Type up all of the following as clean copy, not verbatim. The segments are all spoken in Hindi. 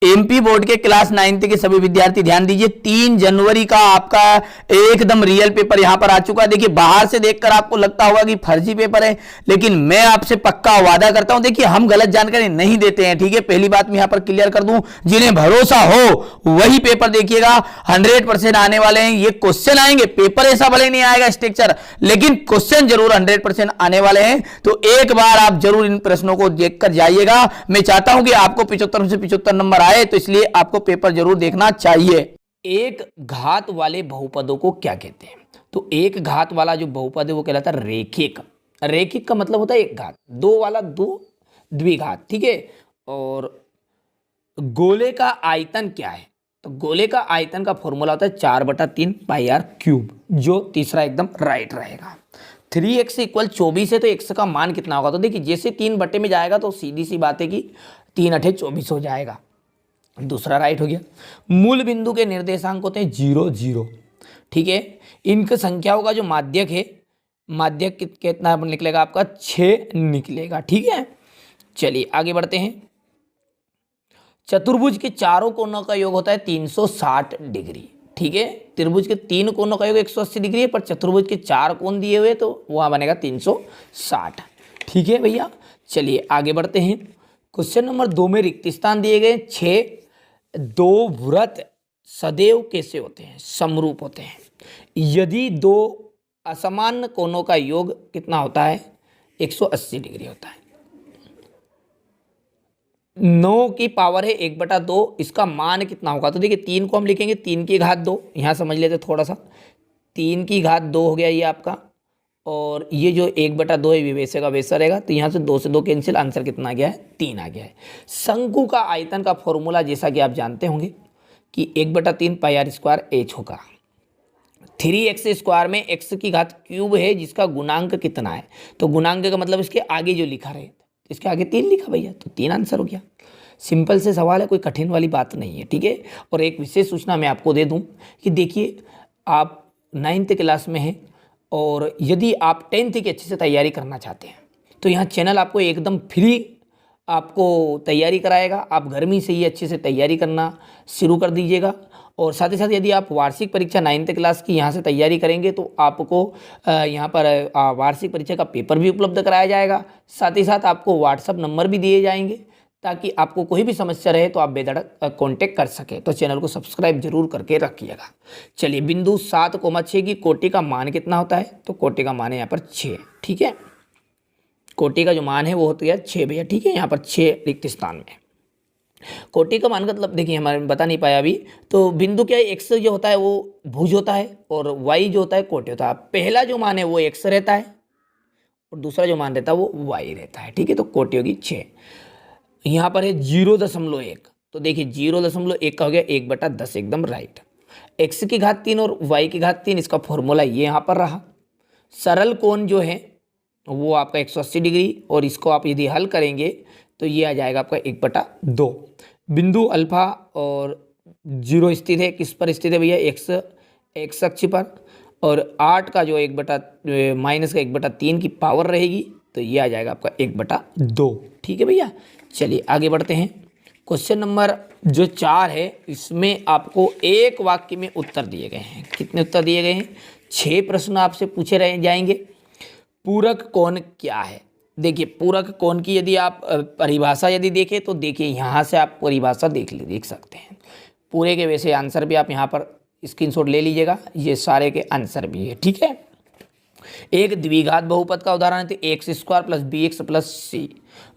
एमपी बोर्ड के क्लास 9th के सभी विद्यार्थी ध्यान दीजिए, 3 जनवरी का आपका एकदम रियल पेपर यहां पर आ चुका है। देखिए बाहर से देखकर आपको लगता होगा कि फर्जी पेपर है, लेकिन मैं आपसे पक्का वादा करता हूं, देखिए हम गलत जानकारी नहीं देते हैं, ठीक है। पहली बात मैं यहां पर क्लियर कर दूं, जिन्हें भरोसा हो वही पेपर देखिएगा, 100% आने वाले हैं। ये क्वेश्चन आएंगे, पेपर ऐसा भले नहीं आएगा स्ट्रक्चर, लेकिन क्वेश्चन जरूर 100% आने वाले हैं। तो एक बार आप जरूर इन प्रश्नों को देखकर जाइएगा। मैं चाहता हूं कि आपको 75 से 75 नंबर आए, तो इसलिए आपको पेपर जरूर देखना चाहिए। एक घात वाले बहुपदों को क्या कहते हैं? तो एक घात वाला जो बहुपद है वो कहलाता है रेखिक। रेखिक का मतलब होता है एक घात, दो वाला दो द्विघात, ठीक है। और गोले का आयतन क्या है? तो गोले का आयतन का फॉर्मूला होता है 4/3 पाई आर क्यूब, जो तीसरा एकदम राइट रहेगा। 3x इक्वल 24 है, तो x का मान कितना होगा? तो देखिए जैसे 3 बटे में जाएगा तो सीधी सी बात है कि 3 अठे 24 हो जाएगा, दूसरा राइट हो गया। मूल बिंदु के निर्देशांक होते हैं 0 0, ठीक है। इनकी संख्याओं का जो माध्यक है, माध्यक कितना निकलेगा आपका? 6 निकलेगा, ठीक है। चलिए आगे बढ़ते हैं। चतुर्भुज के चारों कोनों का योग होता है 360 डिग्री, ठीक है। त्रिभुज के 3 कोनों का योग 180 डिग्री है, पर चतुर्भुज के 4 कोण दिए हुए तो वहां बनेगा 360, ठीक है भैया। चलिए आगे बढ़ते हैं। क्वेश्चन नंबर 2 में रिक्त स्थान दिए गए 6। 2 वृत्त सदैव कैसे होते हैं? समरूप होते हैं। यदि 2 असमान कोनों का योग कितना होता है? 180 डिग्री होता है। 9 की पावर है 1/2, इसका मान कितना होगा? तो देखिए 3 को हम लिखेंगे 3 की घात 2, यहाँ समझ लेते थोड़ा सा, 3 की घात 2 हो गया ये आपका, और ये जो 1/2 है वैसे का वैसा रहेगा। तो यहाँ से 2 से 2 कैंसिल, आंसर कितना आ गया है? 3 आ गया है। शंकु का आयतन का फॉर्मूला जैसा कि आप जानते होंगे कि 1/3 पाई आर स्क्वायर एच होगा। 3x स्क्वायर में x की घात क्यूब है, जिसका गुणांक कितना है? तो गुणांक का मतलब इसके आगे जो लिखा रहे, इसके आगे 3 लिखा भैया, तो 3 आंसर हो गया। सिंपल से सवाल है, कोई कठिन वाली बात नहीं है, ठीक है। और एक विशेष सूचना मैं आपको दे दूं कि देखिए आप 9th क्लास में हैं, और यदि आप 10th की अच्छे से तैयारी करना चाहते हैं तो यहाँ चैनल आपको एकदम फ्री आपको तैयारी कराएगा। आप घर में से ही अच्छे से तैयारी करना शुरू कर दीजिएगा। और साथ ही साथ यदि आप वार्षिक परीक्षा 9th क्लास की यहाँ से तैयारी करेंगे तो आपको यहाँ पर वार्षिक परीक्षा का पेपर भी उपलब्ध कराया जाएगा। साथ ही साथ आपको व्हाट्सअप नंबर भी दिए जाएंगे, ताकि आपको कोई भी समस्या रहे तो आप बेधड़क कांटेक्ट कर सके। तो चैनल को सब्सक्राइब जरूर करके रखिएगा। चलिए बिंदु 7,6 की कोटि का मान कितना होता है? तो कोटि का मान है यहाँ पर 6, ठीक है। कोटि का जो मान है वो होता है 6 भैया, ठीक है। यहाँ पर 6 रिक्त स्थान में कोटि का मान का मतलब देखिए हमारे बता नहीं पाया अभी। तो बिंदु क्या है, एक्स जो होता है वो भुज होता है, और वाई जो होता है कोटि होता है। पहला जो मान है वो एक्स रहता है, और दूसरा जो मान रहता है वो वाई रहता है, ठीक है। तो कोटि होगी 6। यहाँ पर है 0.1, तो देखिए 0.1 का हो गया 1/10, एकदम राइट। एक्स की घात 3 और वाई की घात 3, इसका फॉर्मूला ये यहाँ पर रहा। सरल कोण जो है वो आपका 180 डिग्री, और इसको आप यदि हल करेंगे तो ये आ जाएगा आपका 1/2। बिंदु अल्फा और 0 स्थित है, किस पर स्थित है भैया? एक्स अक्ष पर, और 8 का जो माइनस का 1/3 की पावर रहेगी, तो ये आ जाएगा आपका 1/2, ठीक है भैया। चलिए आगे बढ़ते हैं। क्वेश्चन नंबर जो 4 है, इसमें आपको एक वाक्य में उत्तर दिए गए हैं। कितने उत्तर दिए गए हैं? 6 प्रश्न आपसे पूछे रहे जाएंगे। पूरक कोण क्या है? देखिए पूरक कोण की यदि आप परिभाषा यदि देखें तो देखिए यहाँ से आप परिभाषा देख सकते हैं। पूरे के वैसे आंसर भी आप यहाँ पर स्क्रीनशॉट ले लीजिएगा, ये सारे के आंसर भी है, ठीक है। एक द्विघात बहुपद का उदाहरण है x square plus b x plus c.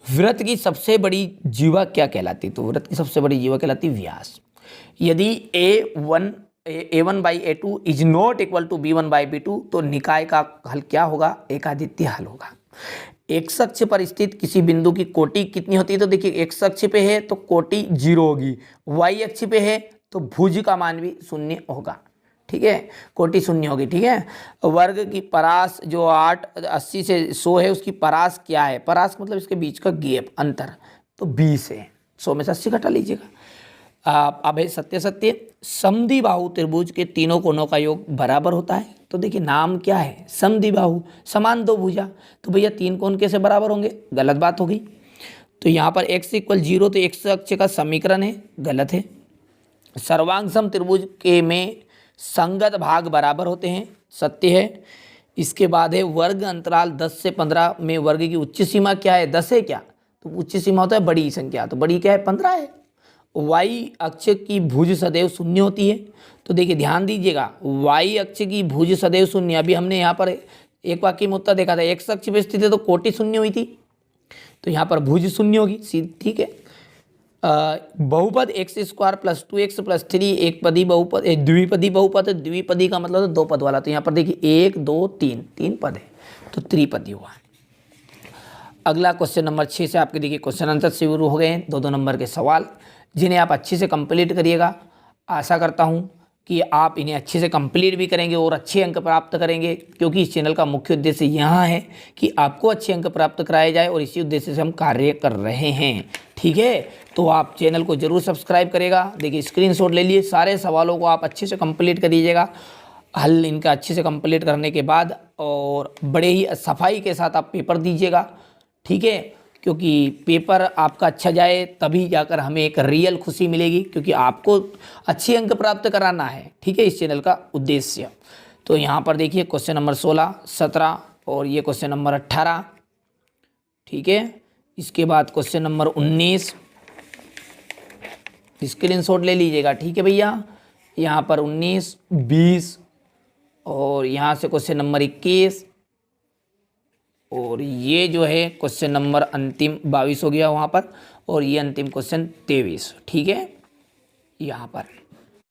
वृत्त की सबसे बड़ी जीवा क्या कहलाती? तो वृत्त की सबसे बड़ी जीवा कहलाती व्यास। यदि a1/a2 is not equal to b1/b2, तो निकाय का हल क्या होगा? एकादित्य हल होगा। एक्स अक्ष पर स्थित किसी बिंदु की कोटि कितनी होती है? तो देखिए एक्स अक्ष पे है तो कोटि 0 होगी, वाई अक्ष पे है तो भुज का मान भी 0 होगा, ठीक है। कोटि 0 होगी, ठीक है। वर्ग की परास जो 80 से 100 है, उसकी परास क्या है? परास मतलब इसके बीच का गैप, अंतर, तो 20 है। 100 में से 80 घटा लीजिएगा। अब है सत्य समद्विबाहु त्रिभुज के तीनों कोणों का योग बराबर होता है। तो देखिए नाम क्या है? समद्विबाहु, समान दो भुजा। तो भैया 3 कोण कैसे बराबर होंगे? गलत बात हो गई। तो यहाँ पर x इक्वल 0 तो x अक्ष का समीकरण है, गलत है। सर्वांग सम त्रिभुज के में संगत भाग बराबर होते हैं, सत्य है। इसके बाद है वर्ग अंतराल 10 से 15 में वर्ग की उच्च सीमा क्या है, 10 है क्या, तो उच्च सीमा होता है बड़ी संख्या, तो बड़ी क्या है, 15 है। y अक्ष की भुज सदैव शून्य होती है, तो देखिए ध्यान दीजिएगा, y अक्ष की भुज सदैव शून्य, अभी हमने यहाँ पर एक वाक्य में उत्तर देखा था, x अक्ष पे स्थित है तो कोटि शून्य हुई थी, तो यहाँ पर भुज शून्य होगी, ठीक है। बहुपद x square plus 2x plus 3 एक पदी बहुपद, द्विपदी बहुपद है, द्विपदी का मतलब है दो पद वाला, तो यहाँ पर देखिए 1 2 3 तीन पद है, तो त्रिपदी हुआ। अगला क्वेश्चन नंबर 6 से आपके देखिए क्वेश्चन आंसर शुरू हो गए हैं, 2-2 नंबर के सवाल, जिन्हें आप अच्छे से कंप्लीट करिएगा। आशा करता हूँ कि आप इन्हें अच्छे से कंप्लीट भी करेंगे और अच्छे अंक प्राप्त करेंगे, क्योंकि इस चैनल का मुख्य उद्देश्य यहाँ है कि आपको अच्छे अंक प्राप्त कराए जाए और इसी उद्देश्य से हम कार्य कर रहे हैं, ठीक है। तो आप चैनल को जरूर सब्सक्राइब करेगा। देखिए स्क्रीनशॉट ले लिए, सारे सवालों को आप अच्छे से कंप्लीट कर दीजिएगा। हल इनका अच्छे से कंप्लीट करने के बाद और बड़े ही सफाई के साथ आप पेपर दीजिएगा, ठीक है, क्योंकि पेपर आपका अच्छा जाए तभी जाकर हमें एक रियल खुशी मिलेगी, क्योंकि आपको अच्छे अंक प्राप्त कराना है, ठीक है, इस चैनल का उद्देश्य। तो यहाँ पर देखिए क्वेश्चन नंबर 16, 17 और ये क्वेश्चन नंबर 18, ठीक है। इसके बाद क्वेश्चन नंबर 19, स्क्रीनशॉट ले लीजिएगा, ठीक है भैया। यहाँ पर 19, 20 और यहाँ से क्वेश्चन नंबर 21 और ये जो है क्वेश्चन नंबर अंतिम 22 हो गया वहाँ पर, और ये अंतिम क्वेश्चन 23, ठीक है, यहाँ पर।